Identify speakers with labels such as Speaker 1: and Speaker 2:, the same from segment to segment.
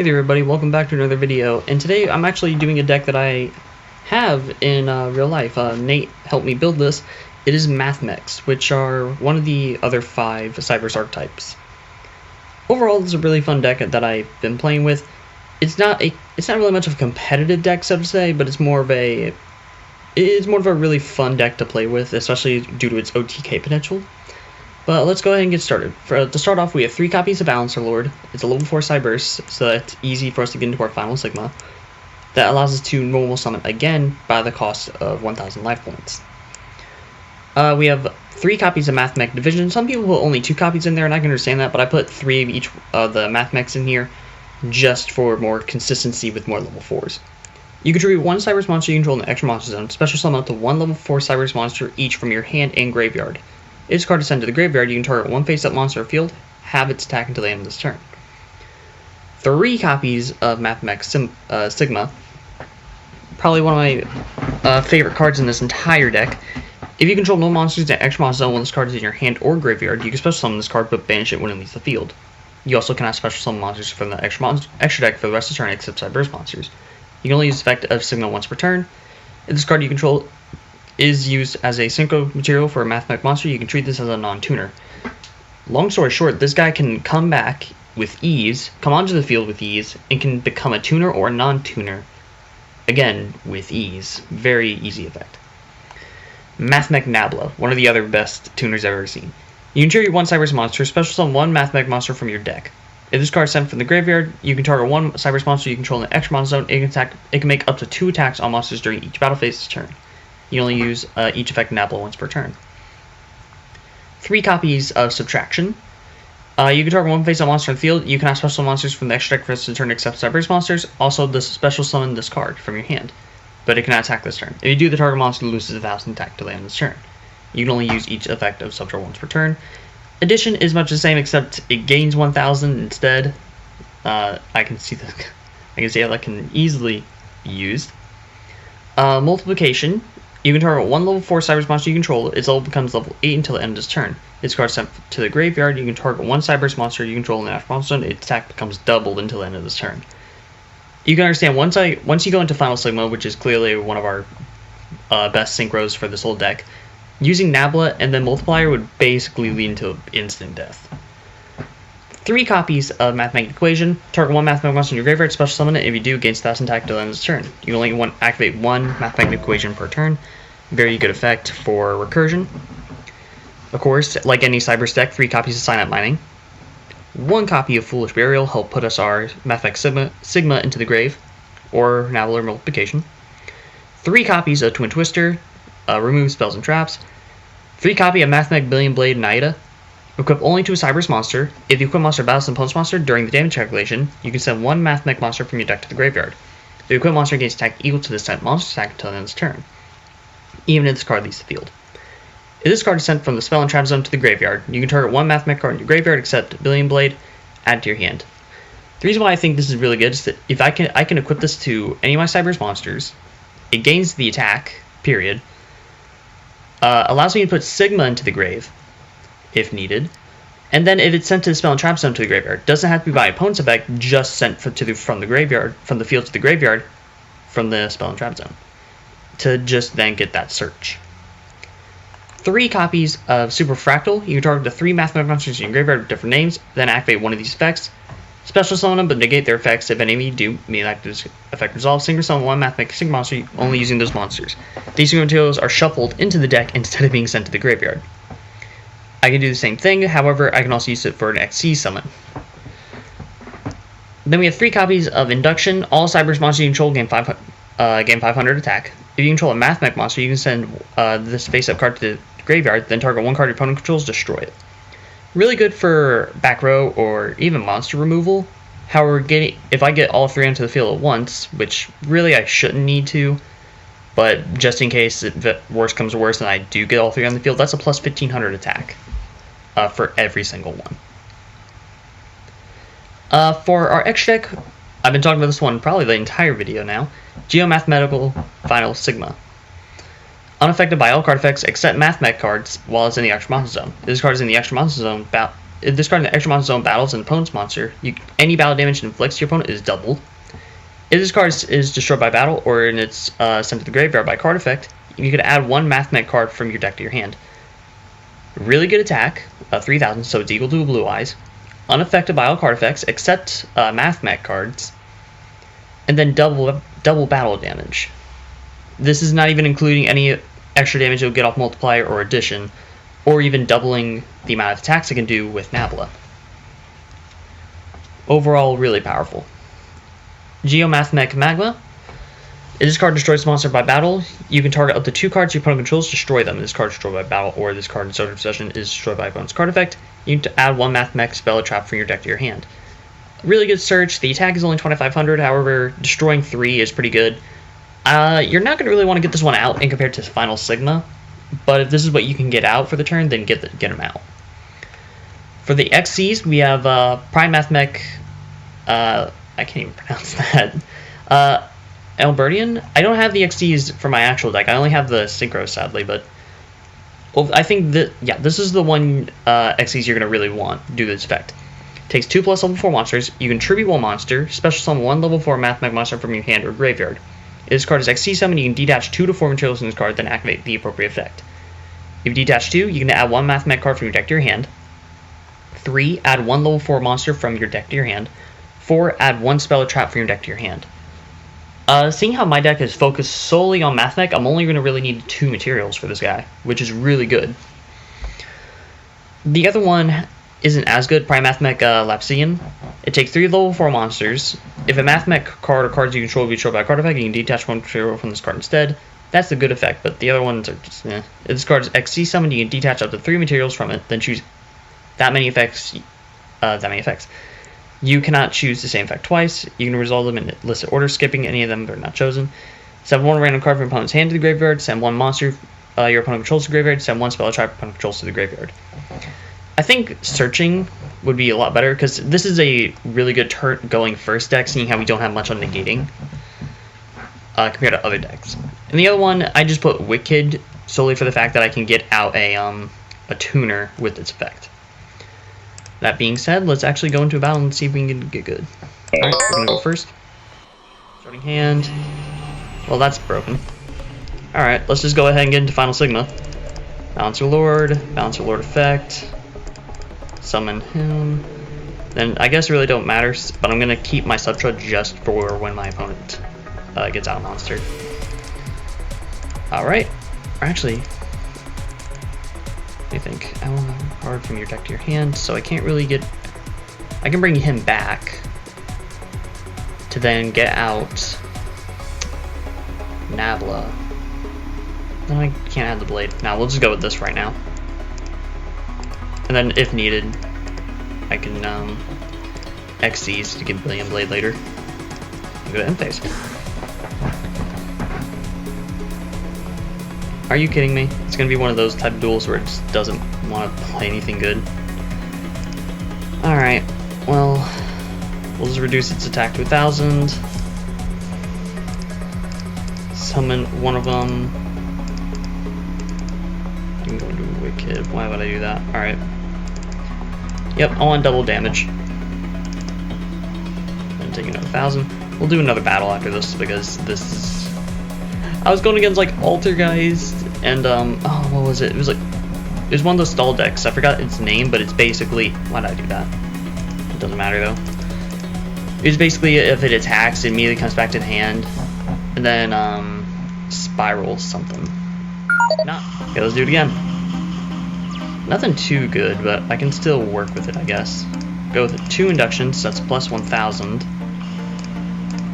Speaker 1: Hey there everybody, welcome back to another video, and today I'm actually doing a deck that I have in real life. Nate helped me build this. It is Mathmechs, which are one of the other 5 Cyberse archetypes. Overall, this is a really fun deck that I've been playing with. It's not really much of a competitive deck, so to say, but it's more of a really fun deck to play with, especially due to its OTK potential. But let's go ahead and get started. To start off, we have 3 copies of Balancer Lord. It's a level 4 Cyberse, so that's easy for us to get into our final Sigma. That allows us to normal summon again by the cost of 1,000 life points. We have 3 copies of Mathmech Division. Some people put only 2 copies in there, and I can understand that, but I put 3 of each of the Mathmechs in here just for more consistency with more level 4s. You contribute 1 Cyberse monster you control in the extra monster zone, special summon up to 1 level 4 Cyberse monster each from your hand and graveyard. If this card is sent to the graveyard, you can target 1 face-up monster or field, have its attack until the end of this turn. 3 copies of Mathmech Sigma. Probably one of my favorite cards in this entire deck. If you control no monsters in the extra monster zone when this card is in your hand or graveyard, you can special summon this card but banish it when it leaves the field. You also cannot special summon monsters from the extra deck for the rest of the turn except Cyberse monsters. You can only use the effect of Sigma once per turn. If this card you control is used as a synchro material for a Mathmech monster, you can treat this as a non-tuner. Long story short, this guy can come back with ease, come onto the field with ease, and can become a tuner or a non-tuner, again, with ease. Very easy effect. Mathmech Nabla, one of the other best tuners I've ever seen. You can tribute 1 Cyberse monster, special summon 1 Mathmech monster from your deck. If this card is sent from the graveyard, you can target 1 Cyberse monster you control in the extra monster zone. It can make up to 2 attacks on monsters during each battle phase's turn. You only use each effect Nabla once per turn. 3 copies of Subtraction. You can target 1 face-up monster in the field. You cannot special summon monsters from the extra deck for the rest of the turn except Cyberse monsters. Also, this special summon this card from your hand, but it cannot attack this turn. If you do, the target monster loses 1,000 attack till the end of this turn. You can only use each effect of Subtract once per turn. Addition is much the same, except it gains 1,000 instead. I can see how that can easily be used. Multiplication. You can target 1 level 4 Cyberse monster you control. Its level becomes level 8 until the end of this turn. This card is sent to the graveyard. You can target 1 Cyberse monster you control in the after monster zone. Its attack becomes doubled until the end of this turn. You can understand once you go into Final Sigma, which is clearly one of our best synchros for this whole deck, using Nabla and then Multiplier would basically lead into instant death. 3 copies of Mathmech Equation. Target 1 Mathmech monster in your graveyard, special summon it. If you do, it gains 1,000 attack until the end of this turn. You can only activate 1 Mathmech Equation per turn. Very good effect for recursion. Of course, like any Cyberse deck, 3 copies of Sign Up Mining. 1 copy of Foolish Burial help put us our Mathmech Sigma into the grave, or Nabla Multiplication. 3 copies of Twin Twister, remove spells and traps. 3 copy of Mathmech Billion Blade Naida. Equip only to a Cyberse monster. If you equip monster battles an opponent's monster during the damage calculation, you can send 1 Mathmech monster from your deck to the graveyard. The equipped monster gains attack equal to the sent monster's attack until the end of its turn, even if this card leaves the field. If this card is sent from the spell and trap zone to the graveyard, you can target 1 Mathmech card in your graveyard except Billion Blade, add to your hand. The reason why I think this is really good is that if I can equip this to any of my Cyberse monsters, it gains the attack, period, allows me to put Sigma into the grave, if needed, and then if it's sent to the spell and trap zone to the graveyard, doesn't have to be by opponent's effect, just sent from the field to the graveyard from the spell and trap zone, to just then get that search. 3 copies of Super Fractal. You can target the 3 Mathmech monsters in your graveyard with different names, then activate one of these effects. Special summon them, but negate their effects if any of you do. Mean like this effect resolves. Synchro summon 1 Mathmech Sigma monster, only using those monsters. These synchro materials are shuffled into the deck instead of being sent to the graveyard. I can do the same thing, however, I can also use it for an XC summon. Then we have 3 copies of Induction. All Cyberse monsters you control gain 500 attack. If you control a Mathmech monster, you can send this face-up card to the graveyard, then target 1 card your opponent controls, destroy it. Really good for back row or even monster removal. However, if I get all 3 onto the field at once, which really I shouldn't need to, but just in case worse comes to worse and I do get all 3 on the field, that's a plus 1,500 attack for every single one. For our extra deck, I've been talking about this one probably the entire video now. Geomathematical Final Sigma. Unaffected by all card effects except Mathmech cards while it's in the extra monster zone. If this card is in the extra monster zone, discarding the extra monster's own battles and opponent's monster, any battle damage it inflicts to your opponent is doubled. If this card is destroyed by battle or it's sent to the graveyard by card effect, you can add one Mathmech card from your deck to your hand. Really good attack, 3,000, so it's equal to a Blue Eyes. Unaffected by all card effects except Mathmech cards. And then double battle damage. This is not even including any extra damage you'll get off multiplier or addition, or even doubling the amount of attacks it can do with Nabla. Overall, really powerful. Mathmech Magma. If this card destroys a monster by battle, you can target up to 2 cards your opponent controls, destroy them. If this card is destroyed by battle, or this card in Solar Possession is destroyed by opponent's card effect, you can add one Mathmech spell or trap from your deck to your hand. Really good search. The attack is only 2,500, however, destroying 3 is pretty good. You're not going to really want to get this one out in compared to Final Sigma, but if this is what you can get out for the turn, then get them out. For the XCs, we have Prime Mathmech, I can't even pronounce that, Albertian. I don't have the XCs for my actual deck, I only have the Synchro, sadly, but well, I think that, yeah, this is the one XCs you're going to really want to do this effect. Takes 2+ level 4 monsters, you can tribute one monster, special summon one level 4 Mathmech monster from your hand or graveyard. If this card is XC summon, you can detach 2 to 4 materials from this card, then activate the appropriate effect. If you detach 2, you can add one Mathmech card from your deck to your hand. 3, add one level 4 monster from your deck to your hand. 4, add one spell or trap from your deck to your hand. Seeing how my deck is focused solely on Mathmech, I'm only going to really need 2 materials for this guy, which is really good. The other one isn't as good, Prime Mathmech Lapsian. It takes 3 level 4 monsters. If a Mathmech card or cards you control be destroyed by a card effect, you can detach one material from this card instead. That's the good effect, but the other ones are just eh. If this card is XC summoned, you can detach up to 3 materials from it, then choose that many effects. You cannot choose the same effect twice. You can resolve them in listed order, skipping any of them that are not chosen. Send one random card from your opponent's hand to the graveyard. Send one monster your opponent controls to the graveyard. Send one spell or trap your opponent controls to the graveyard. I think searching would be a lot better, because this is a really good going first deck, seeing how we don't have much on negating compared to other decks. And the other one, I just put Wicked solely for the fact that I can get out a tuner with its effect. That being said, let's actually go into a battle and see if we can get good. Alright, we're going to go first. Starting hand. Well, that's broken. Alright, let's just go ahead and get into Final Sigma. Balancer Lord effect. Summon him. Then I guess it really don't matter, but I'm going to keep my Subtra just for when my opponent gets out monstered. Alright. Actually, I think I want a card from your deck to your hand, so I can't really get... I can bring him back to then get out Nabla. No, I can't add the blade. Now we'll just go with this right now. And then, if needed, I can XCs to get Billion Blade later. I'll go to end phase. Are you kidding me? It's gonna be one of those type of duels where it just doesn't want to play anything good. Alright, well, we'll just reduce its attack to 1,000. Summon one of them. I can go into Wicked. Why would I do that? Alright. Yep, I want double damage. Then take another 1,000. We'll do another battle after this, because this is... I was going against like Altergeist and oh, what was it? It was one of those stall decks. I forgot its name, but it's basically, why did I do that? It doesn't matter though. It's basically if it attacks, it immediately comes back to the hand, and then spirals something. No. Okay, let's do it again. Nothing too good, but I can still work with it, I guess. Go with 2 inductions, so that's plus 1,000.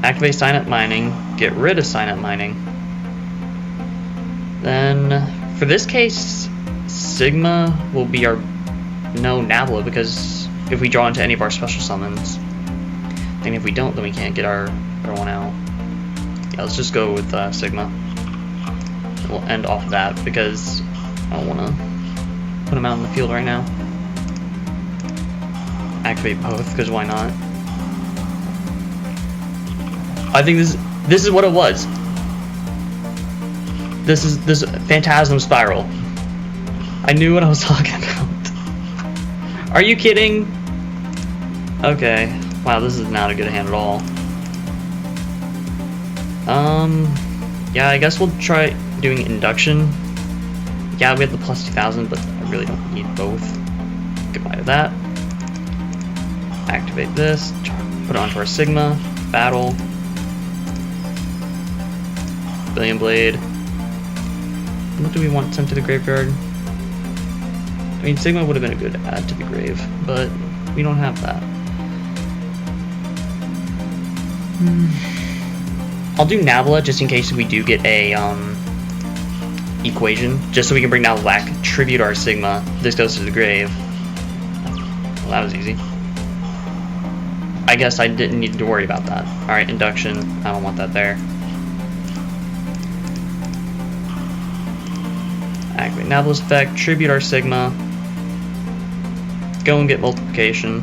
Speaker 1: Activate Sign-Up Mining, get rid of Sign-Up Mining. Then, for this case, Sigma will be our Nabla, because if we draw into any of our special summons, and if we don't, then we can't get our one out. Yeah, let's just go with Sigma. We'll end off that, because I don't want to put him out in the field right now. Activate both, because why not? I think this is what it was. This is Phantasm Spiral. I knew what I was talking about. Are you kidding? Okay. Wow, this is not a good hand at all. Yeah, I guess we'll try doing induction. Yeah, we have the plus 2000, but I really don't need both. Goodbye to that. Activate this, put it onto our Sigma, battle. Billion Blade. What do we want sent to the graveyard? I mean, Sigma would have been a good add to the grave, but we don't have that. I'll do Nabla just in case we do get a equation, just so we can bring down Lack, tribute our Sigma. This goes to the grave. Well, that was easy. I guess I didn't need to worry about that. Alright, induction. I don't want that there. Activate Nabla's effect, tribute our Sigma. Go and get multiplication.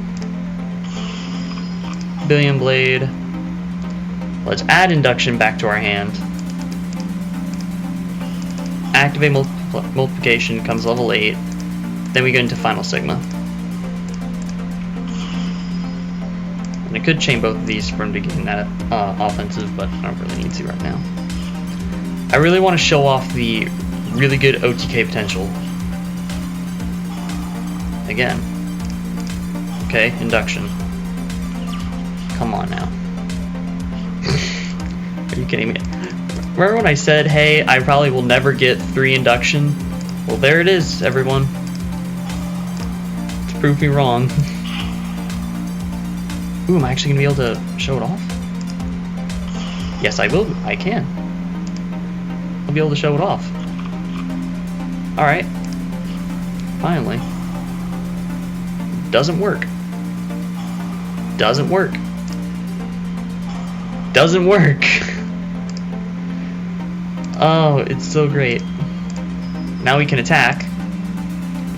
Speaker 1: Billion Blade. Let's add induction back to our hand. Activate multiplication, comes level 8. Then we go into final Sigma. And I could chain both of these from beginning that offensive, but I don't really need to right now. I really want to show off the really good OTK potential. Again. Okay, induction. Come on now. Are you kidding me? Remember when I said, hey, I probably will never get 3 induction? Well, there it is, everyone. To prove me wrong. Ooh, am I actually going to be able to show it off? Yes, I will. I can. I'll be able to show it off. Alright. Finally. Doesn't work. Doesn't work. Doesn't work. Oh, it's so great. Now we can attack.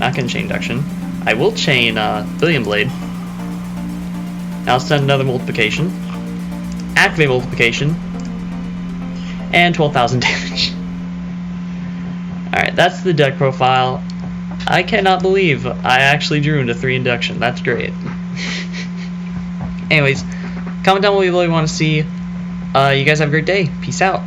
Speaker 1: Not gonna chain induction. I will chain Billion Blade. Now send another multiplication. Activate multiplication. And 12,000 damage. Alright, that's the deck profile. I cannot believe I actually drew into 3 induction. That's great. Anyways, comment down below what you want to see. You guys have a great day. Peace out.